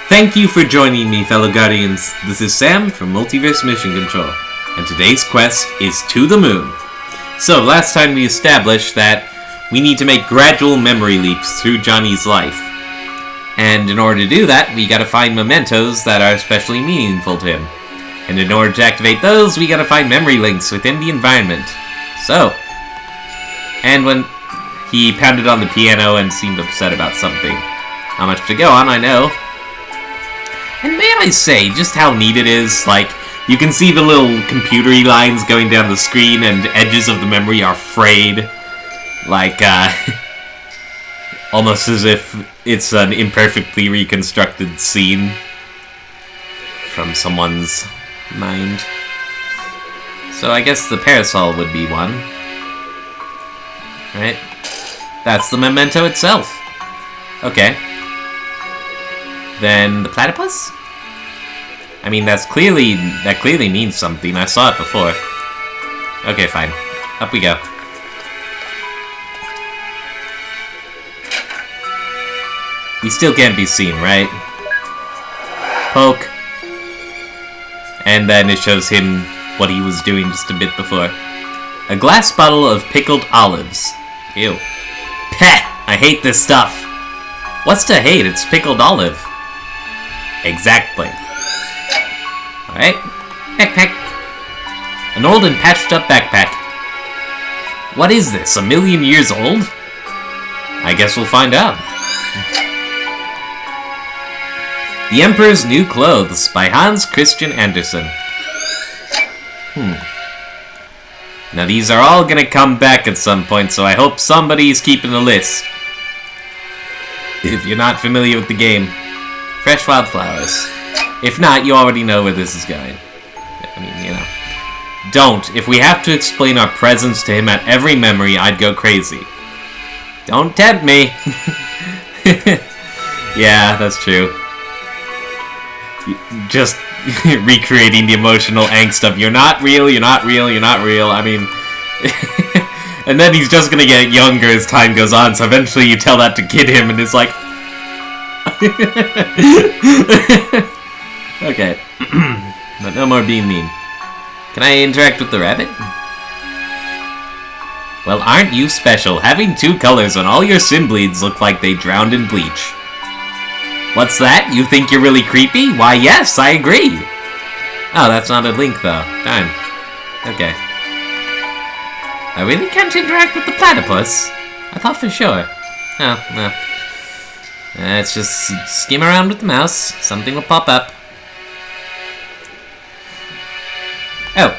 Thank you for joining me, fellow Guardians. This is Sam from Multiverse Mission Control, and today's quest is to the moon. So, last time we established that we need to make gradual memory leaps through Johnny's life. And in order to do that, we gotta find mementos that are especially meaningful to him. And in order to activate those, we gotta find memory links within the environment. So, and when he pounded on the piano and seemed upset about something. Not much to go on, I know. And may I say just how neat it is? Like, you can see the little computery lines going down the screen and edges of the memory are frayed. Like, almost as if it's an imperfectly reconstructed scene from someone's mind. So I guess the parasol would be one. Right? That's the memento itself. Okay. Then the platypus? I mean, that clearly means something. I saw it before. Okay, fine. Up we go. We still can't be seen, right? Poke. And then it shows him what he was doing just a bit before. A glass bottle of pickled olives. Ew. Peh! I hate this stuff. What's to hate? It's pickled olive. Exactly. Alright. Backpack. An old and patched up backpack. What is this? 1,000,000 years old? I guess we'll find out. The Emperor's New Clothes by Hans Christian Andersen. Now these are all gonna come back at some point, so I hope somebody's keeping a list. If you're not familiar with the game. Fresh wildflowers. If not, you already know where this is going. I mean, you know. Don't. If we have to explain our presence to him at every memory, I'd go crazy. Don't tempt me. Yeah, that's true. Just recreating the emotional angst of you're not real, you're not real, you're not real. I mean... and then he's just gonna get younger as time goes on, so eventually you tell that to kid him and it's like... Okay. But no more being mean. Can I interact with the rabbit? Well, aren't you special, having 2 colors when all your sim bleeds look like they drowned in bleach. What's that? You think you're really creepy? Why, yes, I agree. Oh, that's not a link, though. Darn. Okay. I really can't interact with the platypus. I thought for sure. Oh, no. Let's just skim around with the mouse. Something will pop up. Oh.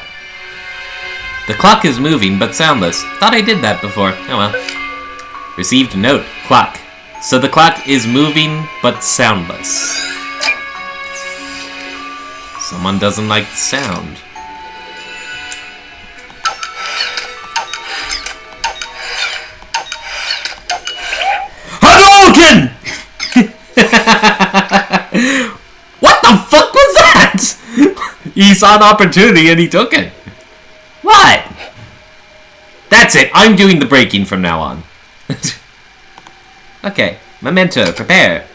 The clock is moving, but soundless. Thought I did that before. Oh well. Received a note. Clock. So the clock is moving, but soundless. Someone doesn't like the sound. Hadouken! What the fuck was that? He saw an opportunity and he took it. What? That's it. I'm doing the breaking from now on. Okay, memento, prepare.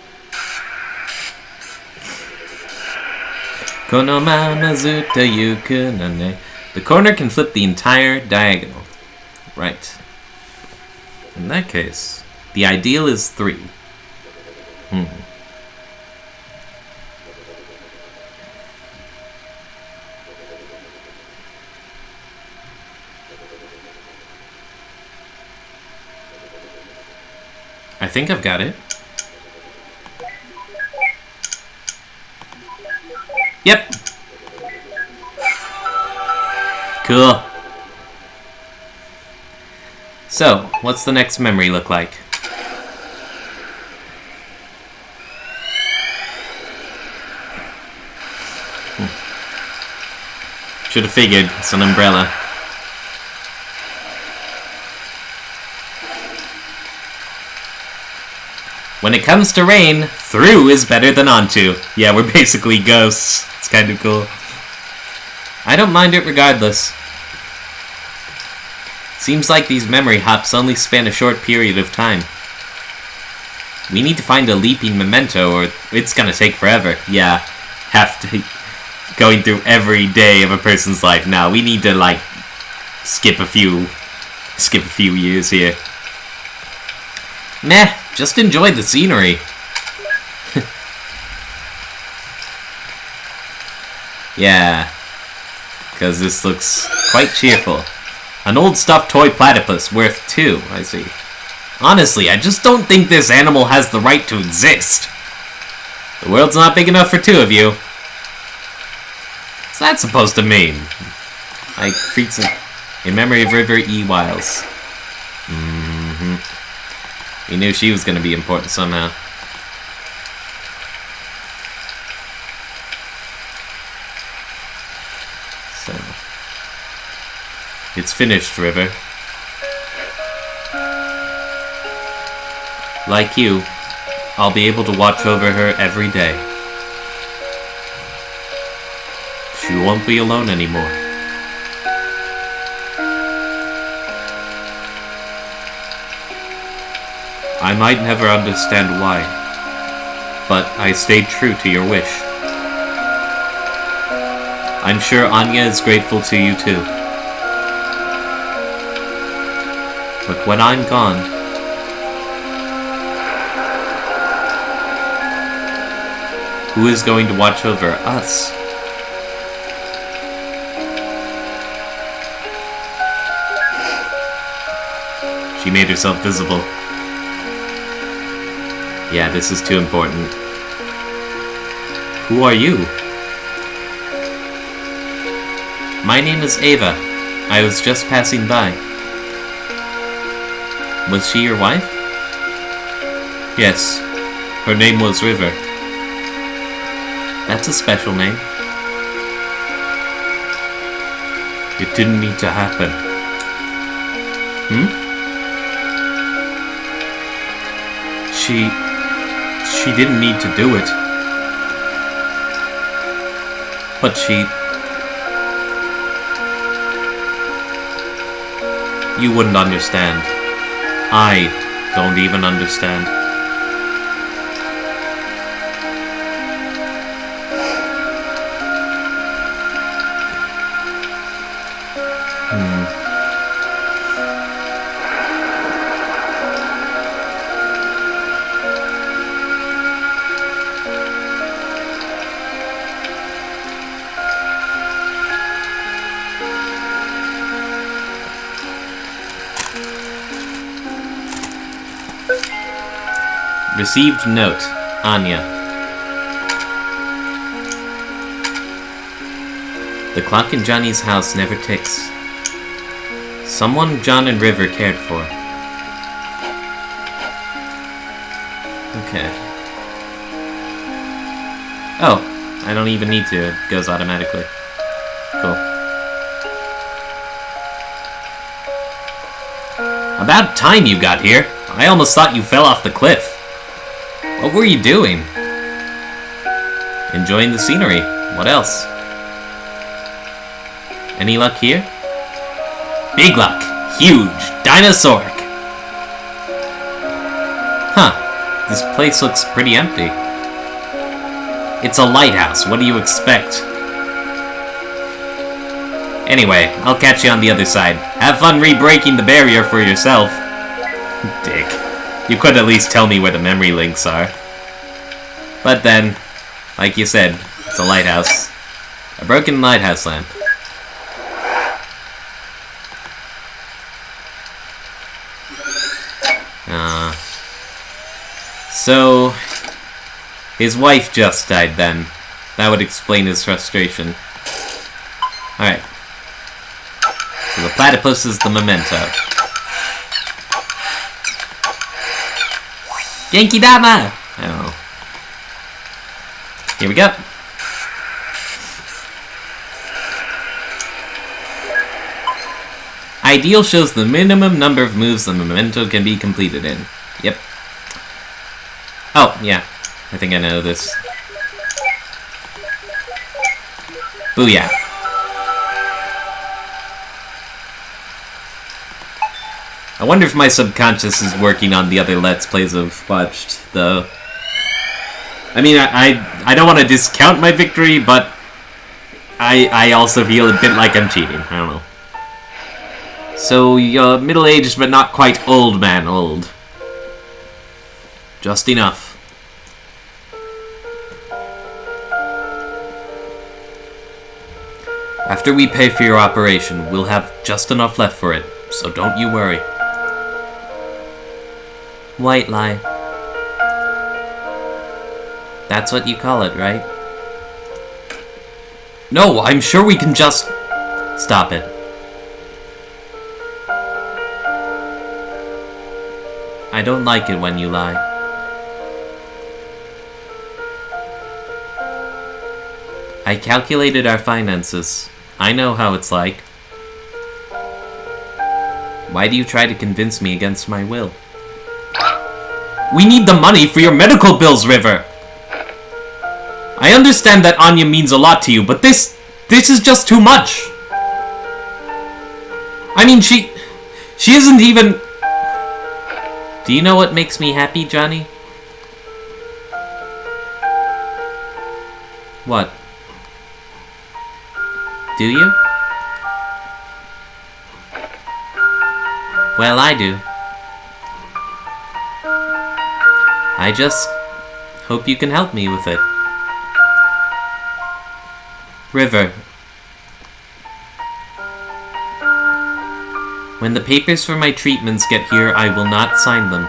The corner can flip the entire diagonal. Right. In that case, the ideal is 3. I think I've got it. Yep. Cool. So, what's the next memory look like? Should have figured. It's an umbrella. When it comes to rain, through is better than onto. Yeah, we're basically ghosts. It's kind of cool. I don't mind it regardless. Seems like these memory hops only span a short period of time. We need to find a leaping memento or it's gonna take forever. Yeah, have to... Going through every day of a person's life now. We need to, like, skip a few years here. Meh, just enjoy the scenery. Yeah, because this looks quite cheerful. An old stuffed toy platypus worth 2, I see. Honestly, I just don't think this animal has the right to exist. The world's not big enough for 2 of you. What's that supposed to mean? Like, freaks in memory of River E. Wiles. We knew she was going to be important somehow. So, it's finished, River. Like you, I'll be able to watch over her every day. She won't be alone anymore. I might never understand why, but I stayed true to your wish. I'm sure Anya is grateful to you too. But when I'm gone, who is going to watch over us? She made herself visible. Yeah, this is too important. Who are you? My name is Ava. I was just passing by. Was she your wife? Yes. Her name was River. That's a special name. It didn't need to happen. She didn't need to do it. But you wouldn't understand. I don't even understand. Received note, Anya. The clock in Johnny's house never ticks. Someone John and River cared for. Okay. Oh, I don't even need to. It goes automatically. Cool. About time you got here. I almost thought you fell off the cliff. What were you doing? Enjoying the scenery. What else? Any luck here? Big luck. Huge. Dinosauric. Huh. This place looks pretty empty. It's a lighthouse. What do you expect? Anyway, I'll catch you on the other side. Have fun re-breaking the barrier for yourself. Dick. You could at least tell me where the memory links are. But then, like you said, it's a lighthouse. A broken lighthouse lamp. So, his wife just died then. That would explain his frustration. Alright. So the platypus is the memento. Genki Dama! Oh. Here we go. Ideal shows the minimum number of moves the memento can be completed in. Yep. Oh, yeah. I think I know this. Booyah. I wonder if my subconscious is working on the other Let's Plays I've watched, though. I mean, I don't want to discount my victory, but I also feel a bit like I'm cheating. I don't know. So, you're middle-aged, but not quite old man old. Just enough. After we pay for your operation, we'll have just enough left for it, so don't you worry. White lie. That's what you call it, right? No, I'm sure we can just... Stop it. I don't like it when you lie. I calculated our finances. I know how it's like. Why do you try to convince me against my will? We need the money for your medical bills, River! I understand that Anya means a lot to you, but this is just too much! I mean, she isn't even... Do you know what makes me happy, Johnny? What? Do you? Well, I do. I just hope you can help me with it. River. When the papers for my treatments get here, I will not sign them.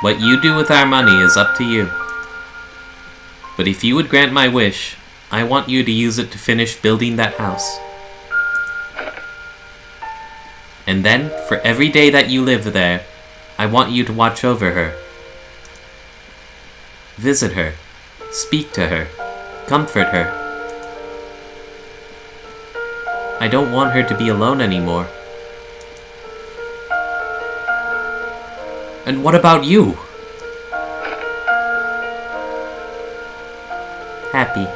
What you do with our money is up to you. But if you would grant my wish, I want you to use it to finish building that house. And then, for every day that you live there, I want you to watch over her. Visit her. Speak to her. Comfort her. I don't want her to be alone anymore. And what about you? Happy.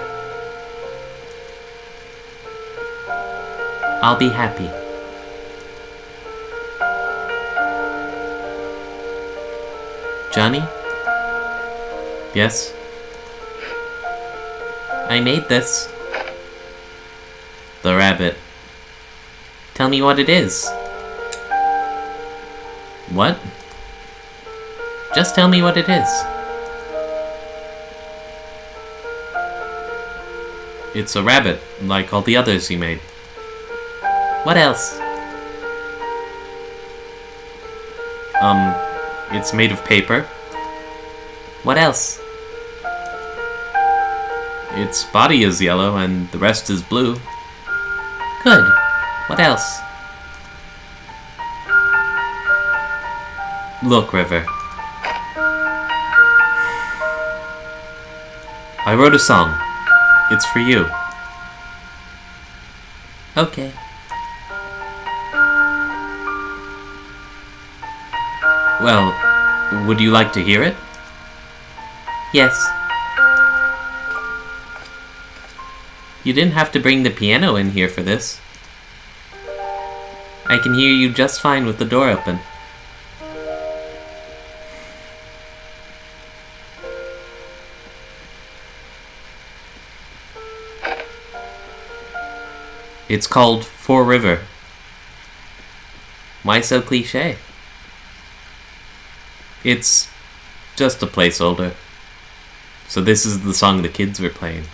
I'll be happy. Johnny? Yes? I made this. The rabbit. Tell me what it is. What? Just tell me what it is. It's a rabbit, like all the others you made. What else? It's made of paper. What else? Its body is yellow and the rest is blue. Good. What else? Look, River. I wrote a song. It's for you. Okay. Well, would you like to hear it? Yes. You didn't have to bring the piano in here for this. I can hear you just fine with the door open. It's called For River. Why so cliché? It's just a placeholder. So this is the song the kids were playing.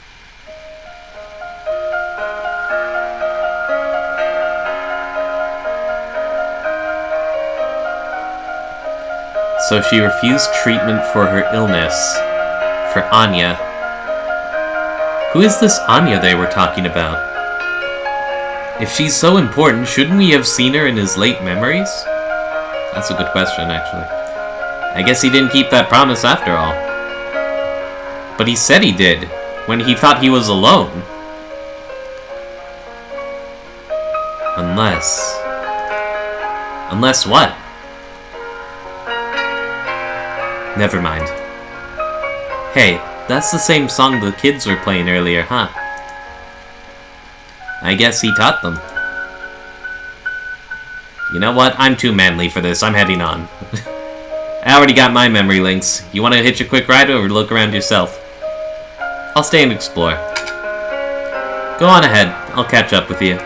So she refused treatment for her illness. For Anya. Who is this Anya they were talking about? If she's so important, shouldn't we have seen her in his late memories? That's a good question, actually. I guess he didn't keep that promise after all. But he said he did, when he thought he was alone. Unless... Unless what? Never mind. Hey, that's the same song the kids were playing earlier, huh? I guess he taught them. You know what? I'm too manly for this. I'm heading on. I already got my memory links. You want to hitch a quick ride or look around yourself? I'll stay and explore. Go on ahead. I'll catch up with you.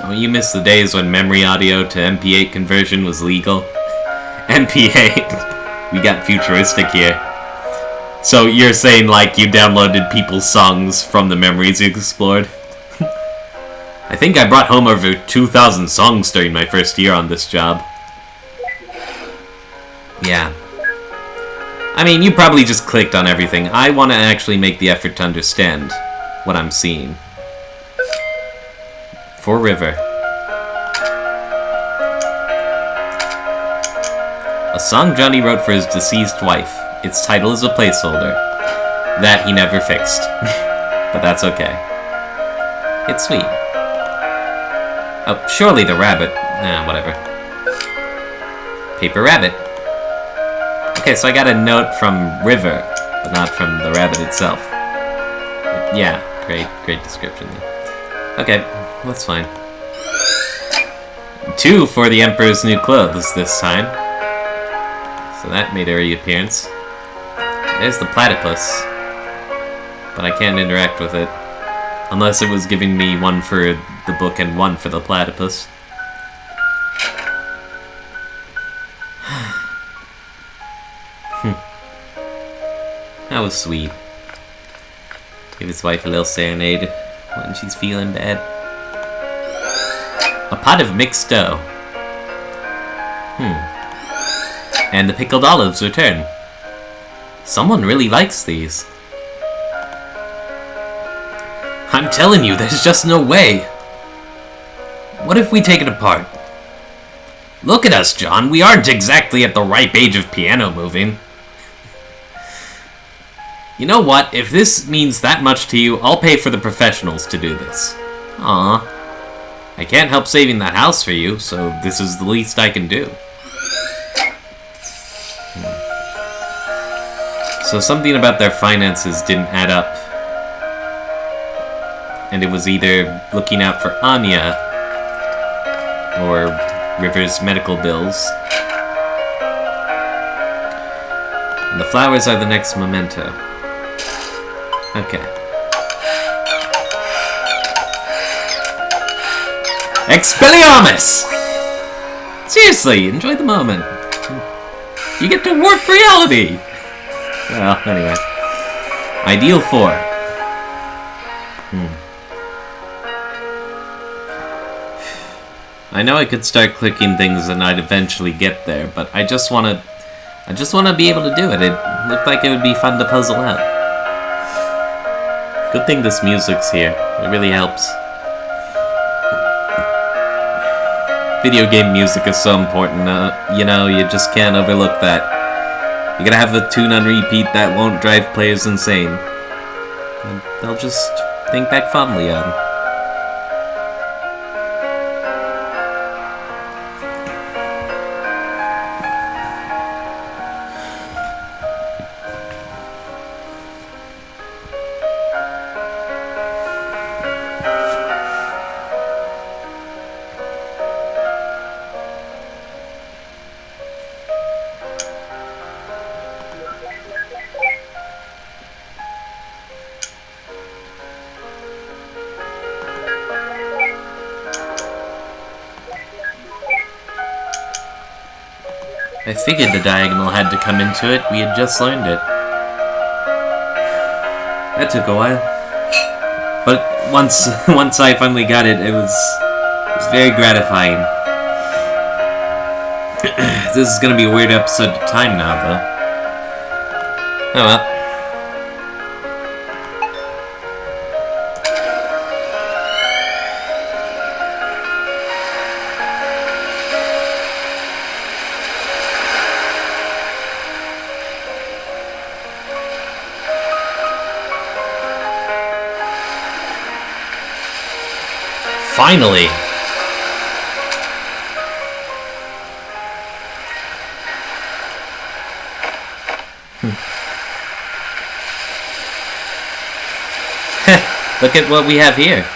Oh, you miss the days when memory audio to MP8 conversion was legal? MP8. We got futuristic here. So you're saying, like, you downloaded people's songs from the memories you explored? I think I brought home over 2,000 songs during my first year on this job. Yeah. I mean, you probably just clicked on everything. I want to actually make the effort to understand what I'm seeing. For River. A song Johnny wrote for his deceased wife. Its title is a placeholder. That he never fixed. But that's okay. It's sweet. Oh, surely the rabbit. Whatever. Paper rabbit. Okay, so I got a note from River, but not from the rabbit itself. Yeah, great description there. Okay, that's fine. 2 for the Emperor's new clothes this time. So that made a reappearance. There's the platypus. But I can't interact with it. Unless it was giving me 1 for the book and 1 for the platypus. That was sweet. Give his wife a little serenade when she's feeling bad. A pot of mixed dough. And the pickled olives return. Someone really likes these. I'm telling you, there's just no way. What if we take it apart? Look at us, John. We aren't exactly at the ripe age of piano moving. You know what? If this means that much to you, I'll pay for the professionals to do this. Aw. I can't help saving that house for you, so this is the least I can do. So something about their finances didn't add up. And it was either looking out for Anya or River's medical bills. And the flowers are the next memento. Okay. Expelliarmus! Seriously, enjoy the moment. You get to warp reality! Well, anyway. Ideal 4. I know I could start clicking things and I'd eventually get there, but I just wanna be able to do it. It looked like it would be fun to puzzle out. Good thing this music's here. It really helps. Video game music is so important. You know, you just can't overlook that. You gotta have a tune on repeat that won't drive players insane. And they'll just think back fondly on. I figured the diagonal had to come into it. We had just learned it. That took a while. But once I finally got it, it was very gratifying. This is gonna be a weird episode of time now, though. Oh well. Finally! Look at what we have here.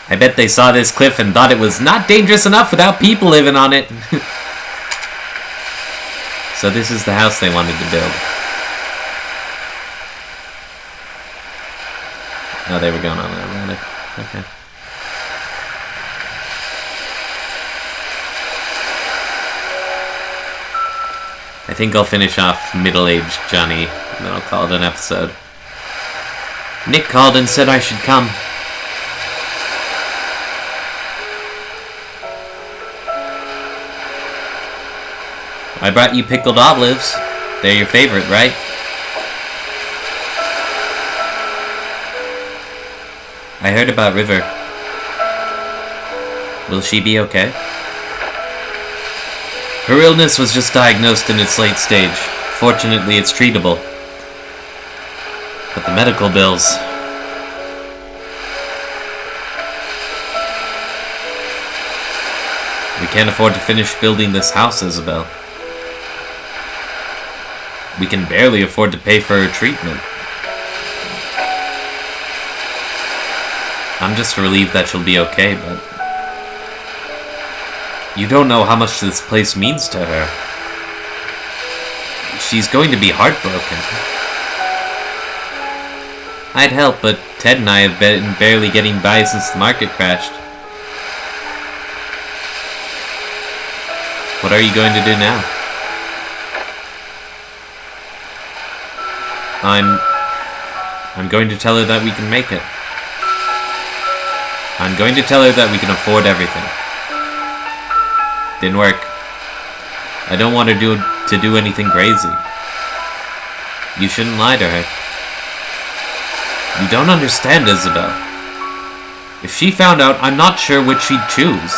I bet they saw this cliff and thought it was not dangerous enough without people living on it. So this is the house they wanted to build. Oh, they were going on Atlantic. Okay. I think I'll finish off middle-aged Johnny, and then I'll call it an episode. Nick called and said I should come. I brought you pickled olives. They're your favorite, right? I heard about River. Will she be okay? Her illness was just diagnosed in its late stage. Fortunately, it's treatable. But the medical bills... We can't afford to finish building this house, Isabel. We can barely afford to pay for her treatment. I'm just relieved that she'll be okay, but... You don't know how much this place means to her. She's going to be heartbroken. I'd help, but Ted and I have been barely getting by since the market crashed. What are you going to do now? I'm going to tell her that we can make it. I'm going to tell her that we can afford everything. Didn't work. I don't want her to do anything crazy. You shouldn't lie to her. You don't understand, Isabel. If she found out, I'm not sure which she'd choose.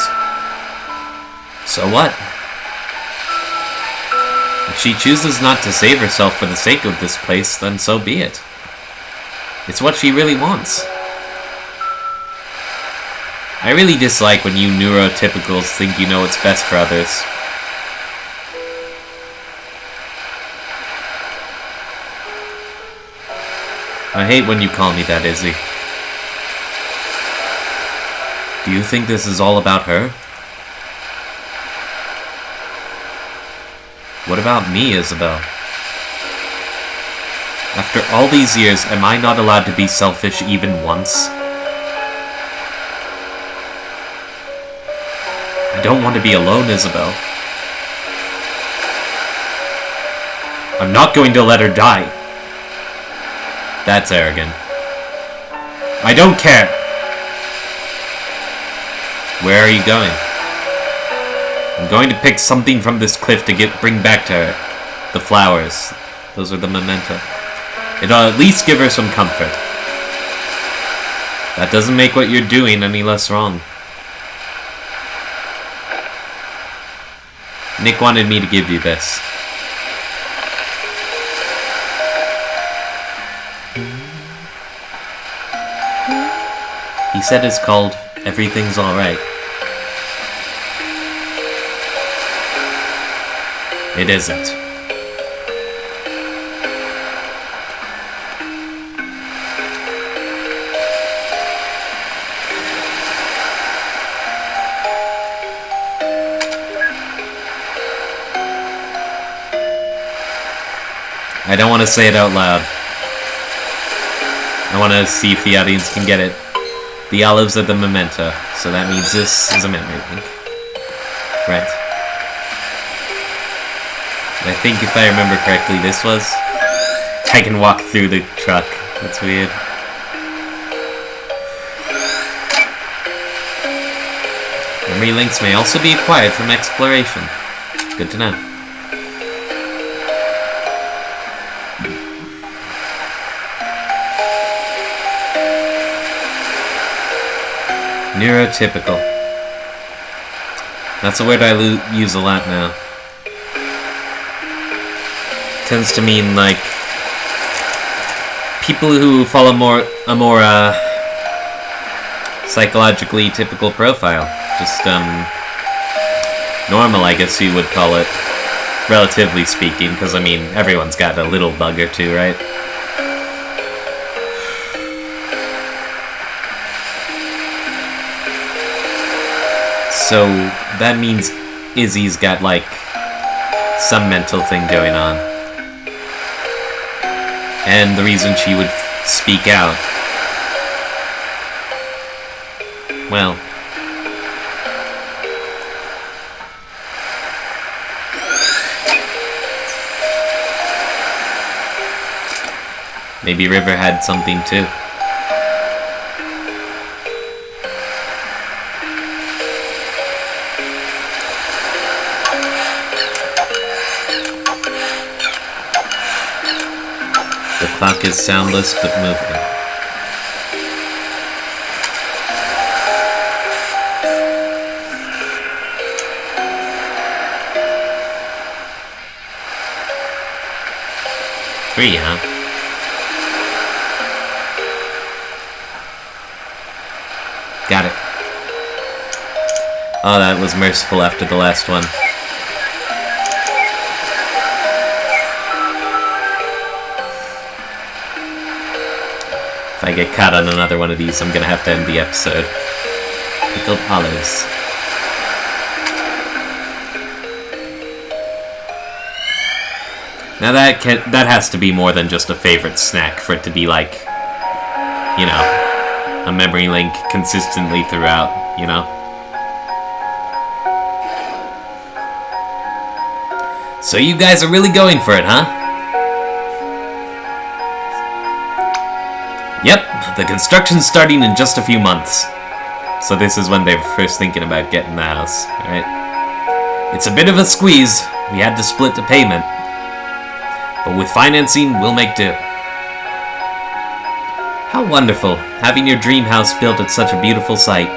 So what? If she chooses not to save herself for the sake of this place, then so be it. It's what she really wants. I really dislike when you neurotypicals think you know what's best for others. I hate when you call me that, Izzy. Do you think this is all about her? What about me, Isabel? After all these years, am I not allowed to be selfish even once? I don't want to be alone, Isabel. I'm not going to let her die. That's arrogant. I don't care. Where are you going? I'm going to pick something from this cliff to bring back to her. The flowers. Those are the memento. It'll at least give her some comfort. That doesn't make what you're doing any less wrong. Nick wanted me to give you this. He said it's called Everything's Alright. It isn't. I don't want to say it out loud. I want to see if the audience can get it. The olives are the memento, so that means this is a memory link. Right. I think if I remember correctly, this was... I can walk through the truck. That's weird. Memory links may also be acquired from exploration. Good to know. Neurotypical. That's a word I use a lot now. Tends to mean, like, people who follow a more psychologically typical profile. Just, normal, I guess you would call it. Relatively speaking, because, I mean, everyone's got a little bug or two, right? So that means Izzy's got, like, some mental thing going on. And the reason she would speak out. Well. Maybe River had something too. The clock is soundless but moving. Three, huh? Got it. Oh, that was merciful after the last one. If I get caught on another one of these, I'm gonna have to end the episode. Pickled olives. Now that has to be more than just a favorite snack for it to be like, you know, a memory link consistently throughout, you know? So you guys are really going for it, huh? Yep, the construction's starting in just a few months. So this is when they're first thinking about getting the house, alright? It's a bit of a squeeze. We had to split the payment. But with financing, we'll make do. How wonderful, having your dream house built at such a beautiful site.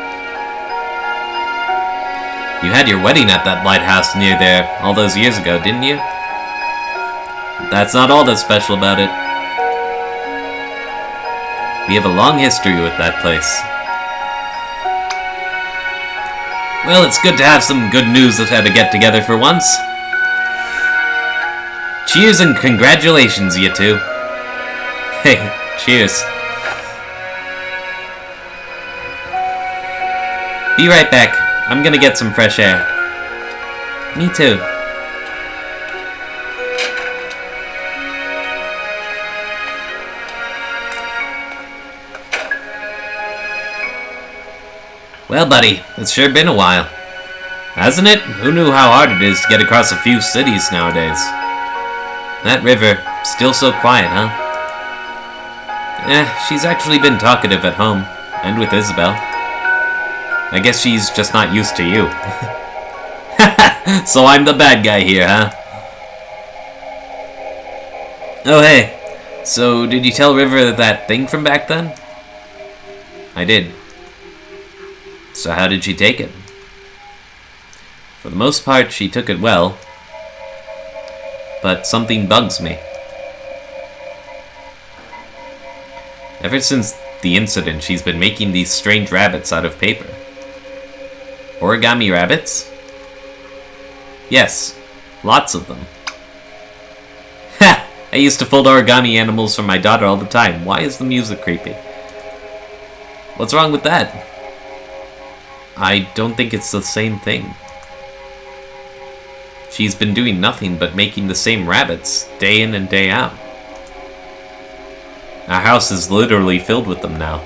You had your wedding at that lighthouse near there all those years ago, didn't you? That's not all that's special about it. We have a long history with that place. Well, it's good to have some good news that had to get together for once. Cheers and congratulations, you two. Hey, cheers. Be right back. I'm gonna get some fresh air. Me too. Well, buddy, it's sure been a while. Hasn't it? Who knew how hard it is to get across a few cities nowadays? That river, still so quiet, huh? She's actually been talkative at home, and with Isabel. I guess she's just not used to you. So I'm the bad guy here, huh? Oh, hey. So, did you tell River that thing from back then? I did. So how did she take it? For the most part, she took it well. But something bugs me. Ever since the incident, she's been making these strange rabbits out of paper. Origami rabbits? Yes, lots of them. Ha! I used to fold origami animals for my daughter all the time. Why is the music creepy? What's wrong with that? I don't think it's the same thing. She's been doing nothing but making the same rabbits, day in and day out. Our house is literally filled with them now.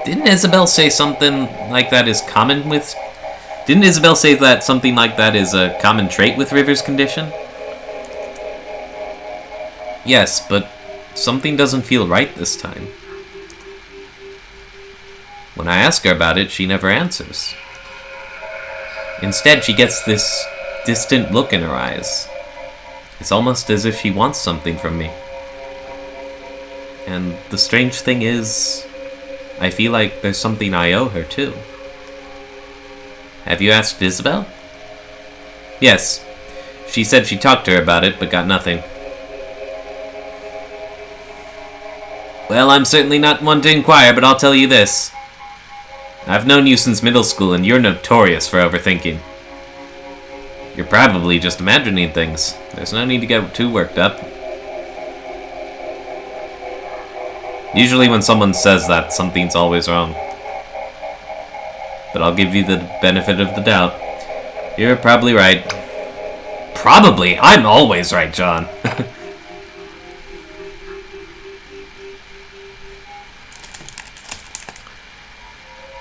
Didn't Isabel say something like that is common with... Didn't Isabel say that something like that is a common trait with River's condition? Yes, but something doesn't feel right this time. When I ask her about it, she never answers. Instead, she gets this distant look in her eyes. It's almost as if she wants something from me. And the strange thing is, I feel like there's something I owe her, too. Have you asked Isabel? Yes. She said she talked to her about it, but got nothing. Well, I'm certainly not one to inquire, but I'll tell you this. I've known you since middle school, and you're notorious for overthinking. You're probably just imagining things. There's no need to get too worked up. Usually when someone says that, something's always wrong. but I'll give you the benefit of the doubt. You're probably right. Probably? I'm always right, John.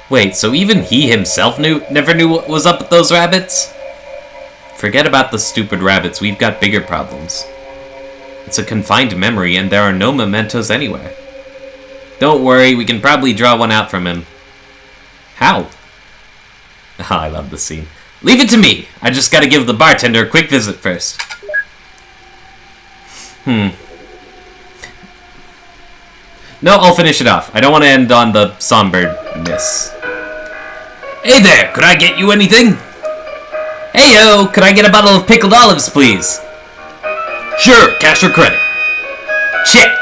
Wait, so even he himself never knew what was up with those rabbits? Forget about the stupid rabbits, we've got bigger problems. It's a confined memory and there are no mementos anywhere. Don't worry, we can probably draw one out from him. How? I love this scene. Leave it to me! I just gotta give the bartender a quick visit first. No, I'll finish it off. I don't want to end on the somberness. Hey there, could I get you anything? Heyo, could I get a bottle of pickled olives, please? Sure, cash or credit. Check.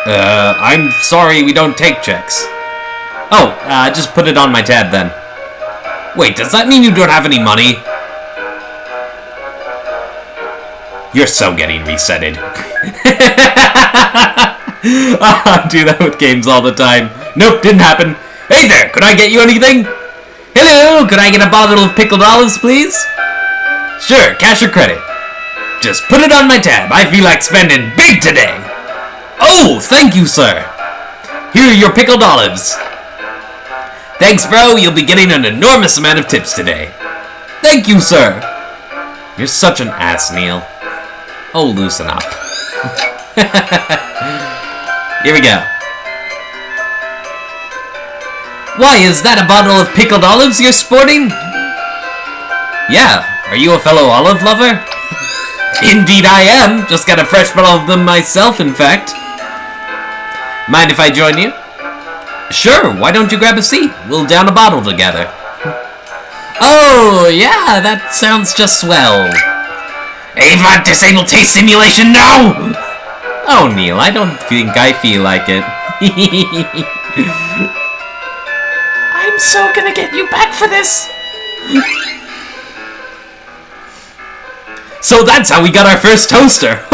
I'm sorry, we don't take checks. Oh, just put it on my tab then. Wait, does that mean you don't have any money? You're so getting resetted. I do that with games all the time. Nope, didn't happen. Hey there, could I get you anything? Hello, could I get a bottle of pickled olives, please? Sure, cash or credit. Just put it on my tab. I feel like spending big today. Oh, thank you, sir. Here are your pickled olives. Thanks, bro. You'll be getting an enormous amount of tips today. Thank you, sir. You're such an ass, Neil. Oh, loosen up. Here we go. Why, is that a bottle of pickled olives you're sporting? Yeah. Are you a fellow olive lover? Indeed I am. Just got a fresh bottle of them myself, in fact. Mind if I join you? Sure, why don't you grab a seat? We'll down a bottle together. Oh, yeah, that sounds just swell. AVOD disable taste simulation, no! Oh, Neil, I don't think I feel like it. I'm so gonna get you back for this. So that's how we got our first toaster.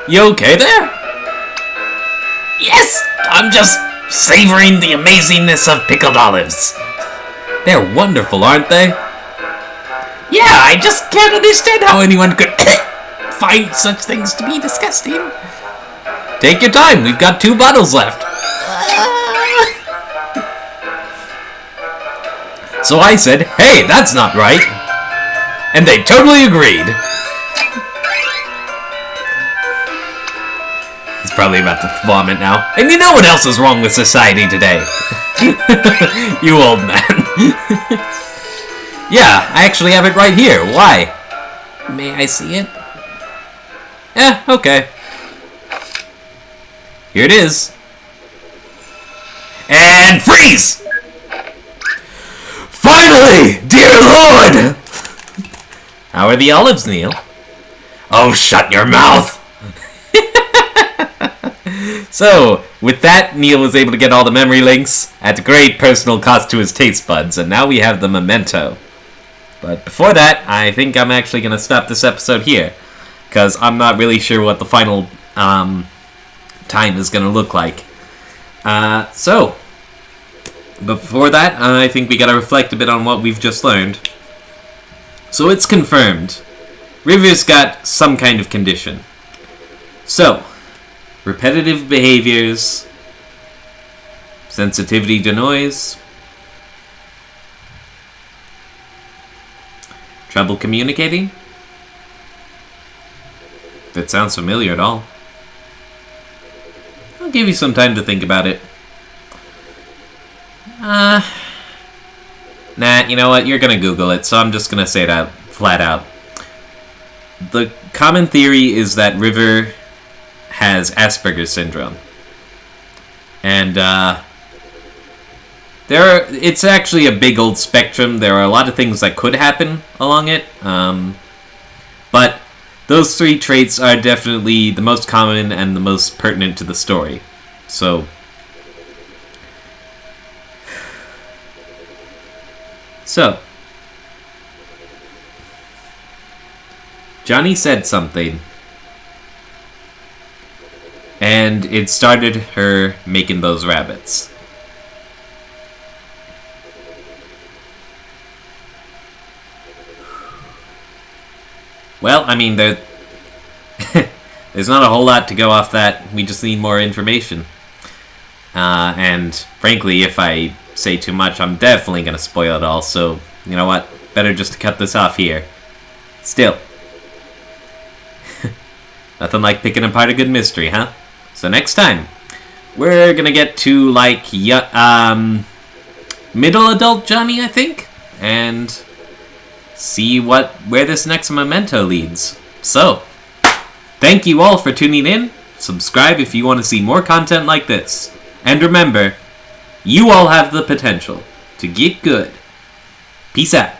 You okay there? Yes! I'm just savoring the amazingness of pickled olives. They're wonderful, aren't they? Yeah, I just can't understand how anyone could find such things to be disgusting. Take your time, we've got 2 bottles left. So I said, hey, that's not right. And they totally agreed. He's probably about to vomit now. And you know what else is wrong with society today? You old man. Yeah, I actually have it right here. Why? May I see it? Yeah, okay. Here it is. And freeze! Finally! Dear Lord! How are the olives, Neil? Oh, shut your mouth! So, with that, Neil was able to get all the memory links at great personal cost to his taste buds, and now we have the memento. But before that, I think I'm actually going to stop this episode here, because I'm not really sure what the final time is going to look like. So, before that, I think we got to reflect a bit on what we've just learned. So it's confirmed. River's got some kind of condition. So, repetitive behaviors, sensitivity to noise, trouble communicating. That sounds familiar at all. I'll give you some time to think about it. Nah, you know what? You're gonna Google it, so I'm just gonna say it out, flat out. The common theory is that River has Asperger's syndrome. And, it's actually a big old spectrum. There are a lot of things that could happen along it. But those 3 traits are definitely the most common and the most pertinent to the story. So, Johnny said something. And and it started her making those rabbits. Well, I mean, there's not a whole lot to go off that. We just need more information. And frankly, if I say too much, I'm definitely going to spoil it all. So, you know what? Better just cut this off here. Still. Nothing like picking apart a good mystery, huh? So next time, we're going to get to, like, middle adult Johnny, I think? And see where this next memento leads. So, thank you all for tuning in. Subscribe if you want to see more content like this. And remember, you all have the potential to get good. Peace out.